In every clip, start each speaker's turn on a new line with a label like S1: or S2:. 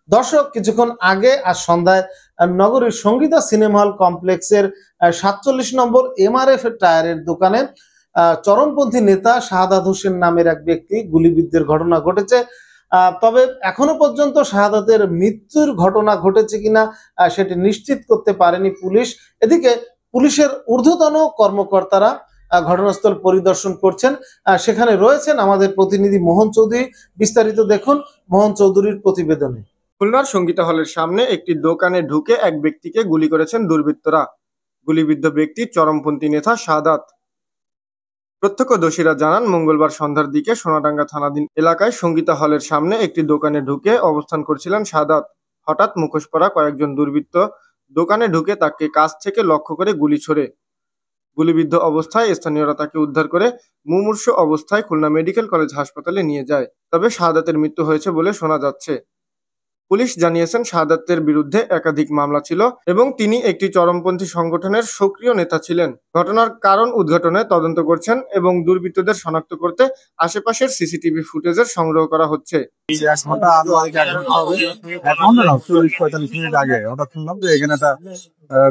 S1: দর্শক, কিছুক্ষণ আগে আজ সন্ধ্যায় নগরীর সঙ্গীতা সিনেমা হল কমপ্লেক্সের 47 নম্বর এমআরএফ টায়ারের দোকানে চরমপন্থী নেতা শাহাদাত হোসেন নামের এক ব্যক্তি গুলিবিদ্ধের ঘটনা ঘটেছে। তবে এখনো পর্যন্ত শাহাদাতের মৃত্যুর ঘটনা ঘটেছে কিনা সেটি নিশ্চিত করতে পারেনি পুলিশ। এদিকে পুলিশের ঊর্ধ্বতন কর্মকর্তারা ঘটনাস্থল পরিদর্শন করছেন। সেখানে রয়েছেন আমাদের প্রতিনিধি মোহন চৌধুরী। বিস্তারিত দেখুন মোহন চৌধুরীর প্রতিবেদনে।
S2: খুলনার সঙ্গীতা হলের সামনে একটি দোকানে ঢুকে এক ব্যক্তিকে গুলি করেছেন দুর্বৃত্তরা। গুলিবিদ্ধ ব্যক্তি চরমপন্থী নেতা শাহাদাত। প্রত্যক্ষদর্শীরা জানান, মঙ্গলবার সন্ধ্যার দিকে সোনাডাঙ্গা থানাধীন এলাকায় সঙ্গীতা হলের সামনে একটি দোকানে ঢুকে অবস্থান করছিলেন শাহাদাত। হঠাৎ মুখোশ পরা কয়েকজন দুর্বৃত্ত দোকানে ঢুকে তাকে কাছ থেকে লক্ষ্য করে গুলি ছোড়ে। গুলিবিদ্ধ অবস্থায় স্থানীয়রা তাকে উদ্ধার করে মুমূর্ষ অবস্থায় খুলনা মেডিকেল কলেজ হাসপাতালে নিয়ে যায়। তবে শাহাদাতের মৃত্যু হয়েছে বলে শোনা যাচ্ছে। পুলিশ জানিয়েছেন, শাহাদাতের বিরুদ্ধে একাধিক মামলা ছিল এবং তিনি একটি চরমপন্থী সংগঠনের সক্রিয় নেতা ছিলেন। ঘটনার কারণ উদ্ঘাটনে তদন্ত করছেন এবং দুর্বৃত্তদের শনাক্ত করতে আশেপাশের সিসিটিভি ফুটেজের সংগ্রহ করা হচ্ছে।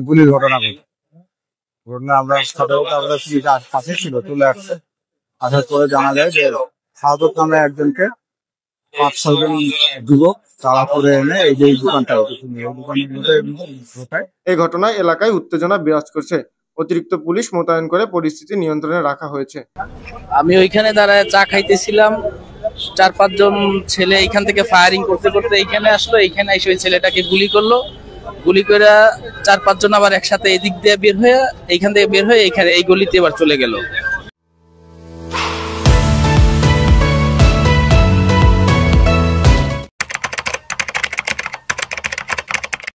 S3: গুলির ঘটনা আমরা কাছে ছিল, চলে আসছে। আসার পরে জানা যায় যে শাহাদাত নামে একজনকে 5-6 জন যুবক তারা করে এনে এই যে দোকানটা
S2: এই ঘটনায় এলাকায় উত্তেজনা বিরাজ করছে। অতিরিক্ত পুলিশ মোতায়েন করে পরিস্থিতি নিয়ন্ত্রণে রাখা হয়েছে।
S4: আমি ওইখানে দাঁড়ায় চা খাইতেছিলাম, 4-5 জন ছেলে এইখান থেকে ফায়ারিং করতে করতে এইখানে আসলো। এইখানে এসে ওই ছেলেটাকে গুলি করলো। গুলি করে 4-5 জন আবার একসাথে এদিক দিয়ে বের হয়ে এইখান থেকে বের হয়ে এইখানে এই গলিতে এবার চলে গেল।